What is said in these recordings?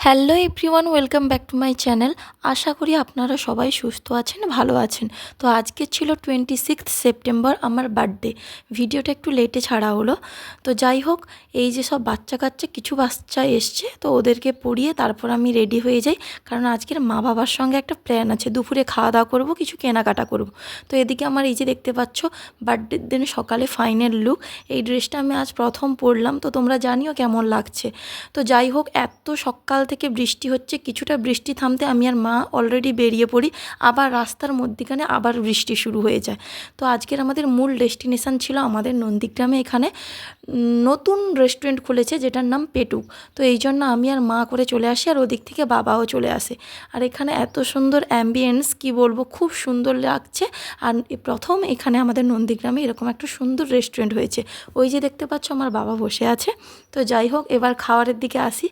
Hello everyone, welcome back to my channel. আশা করি আপনারা সবাই সুস্থ আছেন, ভালো আছেন। তো আজকে ছিল 26 সেপ্টেম্বর, আমার বার্থডে। ভিডিওটা একটু লেটে ছাড়া হলো। তো যাই হোক, এই যে সব বাচ্চা কাচ্চা কিছু বাচ্চা এসছে, তো ওদেরকে পড়িয়ে তারপর আমি রেডি হয়ে যাই, কারণ আজকের মা বাবার সঙ্গে একটা প্ল্যান আছে, দুপুরে খাওয়া দাওয়া করবো, কিছু কেনাকাটা করব। তো এদিকে আমার এই যে দেখতে পাচ্ছ বার্থডের দিন সকালে ফাইনাল লুক। এই ড্রেসটা আমি আজ প্রথম পরলাম, তো তোমরা জানিও কেমন লাগছে। তো যাই হোক, এত সকাল থেকে বৃষ্টি হচ্ছে, কিছুটা বৃষ্টি থামতে আমি আর মা অলরেডি বেরিয়ে পড়ি, আবার রাস্তার মধ্যিখানে আবার বৃষ্টি শুরু হয়ে যায়। তো আজকের আমাদের মূল ডেস্টিনেশান ছিল আমাদের নন্দীগ্রামে, এখানে নতুন রেস্টুরেন্ট খুলেছে যেটার নাম পেটুক। তো এই জন্য আমি আর মা করে চলে আসি, আর ওদিক থেকে বাবাও চলে আসে। আর এখানে এত সুন্দর অ্যাম্বিয়েন্স, কি বলবো, খুব সুন্দর লাগছে। আর প্রথম এখানে আমাদের নন্দীগ্রামে এরকম একটা সুন্দর রেস্টুরেন্ট হয়েছে। ওই যে দেখতে পাচ্ছ আমার বাবা বসে আছে। তো যাই হোক, এবার খাবারের দিকে আসি।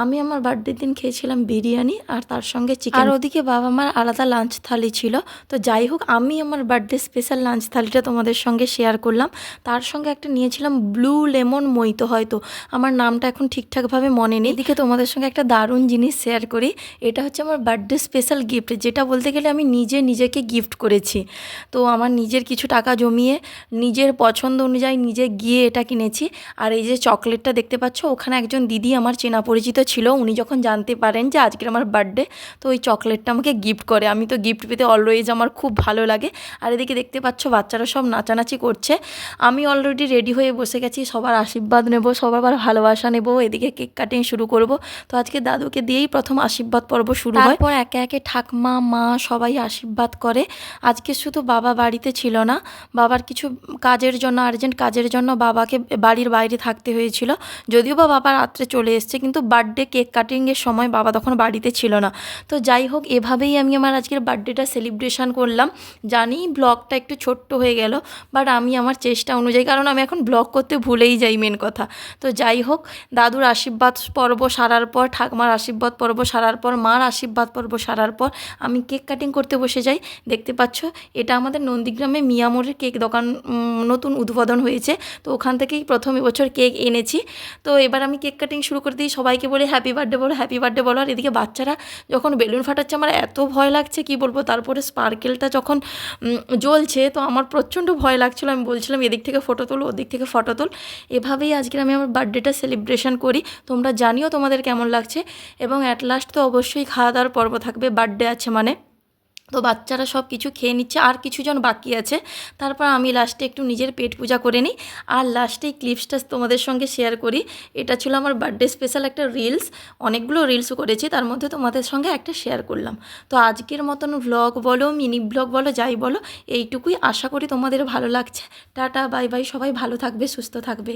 আমি আমার বার্থডের দিন খেয়েছিলাম বিরিয়ানি, আর তার সঙ্গে চিকেন। আর ওদিকে বাবা মার আলাদা লাঞ্চ থালি ছিল। তো যাই হোক, আমি আমার বার্থডে স্পেশাল লাঞ্চ থালিটা তোমাদের সঙ্গে শেয়ার করলাম। তার সঙ্গে একটা নিয়েছিলাম ব্লু লেমন মইতো, হয়তো আমার নামটা এখন ঠিকঠাকভাবে মনে নেই। এদিকে তোমাদের সঙ্গে একটা দারুণ জিনিস শেয়ার করি। এটা হচ্ছে আমার বার্থডে স্পেশাল গিফট, যেটা বলতে গেলে আমি নিজেকে গিফট করেছি। তো আমার নিজের কিছু টাকা জমিয়ে নিজের পছন্দ অনুযায়ী নিজে গিয়ে এটা কিনেছি। আর এই যে চকলেটটা দেখতে পাচ্ছ, ওখানে একজন দিদি আমার চেনা পরিচিত ছিল, উনি যখন জানতে পারেন যে আজকের আমার বার্থডে, তো ওই চকলেটটা আমাকে গিফট করে। আমি তো গিফট পেতে অলওয়েজ আমার খুব ভালো লাগে। আর এদিকে দেখতে পাচ্ছ বাচ্চারা সব নাচানাচি করছে। আমি অলরেডি রেডি হয়ে বসে গেছি, সবার আশীর্বাদ নেব, সবার ভালোবাসা নেব। এদিকে কেক কাটিং শুরু করব। তো আজকে দাদুকে দিয়েই প্রথম আশীর্বাদ পর্ব শুরু হয়, তারপর একে একে ঠাকমা, মা সবাই আশীর্বাদ করে। আজকে শুধু বাবা বাড়িতে ছিল না, বাবার কিছু কাজের জন্য, আর্জেন্ট কাজের জন্য বাবাকে বাড়ির বাইরে থাকতে হয়েছিল। যদিও বা বাবা রাত্রে চলে এসছে, কিন্তু বার্থডে কেক কাটিংয়ের সময় বাবা তখন বাড়িতে ছিল না। তো যাই হোক, এভাবেই আমি আমার আজকের বার্থডেটা সেলিব্রেশন করলাম। জানি ব্লগটা একটু ছোট্ট হয়ে গেল, বাট আমি আমার চেষ্টা অনুযায়ী, কারণ আমি এখন ব্লগ করতে ভুলেই যাই মেন কথা। তো যাই হোক, দাদুর আশীর্বাদ পর্ব সারার পর, ঠাকুমার আশীর্বাদ পর্ব সারার পর, মার আশীর্বাদ পর্ব সারার পর আমি কেক কাটিং করতে বসে যাই। দেখতে পাচ্ছ, এটা আমাদের নন্দীগ্রামে মিয়ামোরের কেক দোকান নতুন উদ্বোধন হয়েছে। তো ওখান থেকেই প্রথম এবছর কেক এনেছি। তো এবার আমি কেক কাটিং শুরু করে দিই, সবাইকে বলে হ্যাপি বার্থডে বলো, হ্যাপি বার্থডে বলো। আর এদিকে বাচ্চারা যখন বেলুন ফাটাচ্ছে, আমার এত ভয় লাগছে কি বলবো। তারপরে স্পার্কেলটা যখন জ্বলছে, তো আমার প্রচণ্ড ভয় লাগছিলো। আমি বলছিলাম এদিক থেকে ফটো তোল, ওদিক থেকে ফটো তোল। এভাবেই আজকের আমি আমার বার্থডেটা সেলিব্রেশন করি। তোমরা জানিও তোমাদের কেমন লাগছে। এবং অ্যাট লাস্ট তো অবশ্যই খাওয়া দাওয়ার পর্ব থাকবে, বার্থডে আছে মানে। তো বাচ্চারা সব কিছু খেয়ে নিচ্ছে, আর কিছুজন বাকি আছে। তারপর আমি লাস্টে একটু নিজের পেট পূজা করে নিই। আর লাস্টে এই ক্লিপসটা তোমাদের সঙ্গে শেয়ার করি। এটা ছিল আমার বার্থডে স্পেশাল একটা রিলস, অনেকগুলো রিলসও করেছি, তার মধ্যে তোমাদের সঙ্গে একটা শেয়ার করলাম। তো আজকের মতন ভ্লগ বলো, মিনি ভ্লগ বলো, যাই বলো, এইটুকুই। আশা করি তোমাদের ভালো লাগছে। টাটা, বাই বাই, সবাই ভালো থাকবে, সুস্থ থাকবে।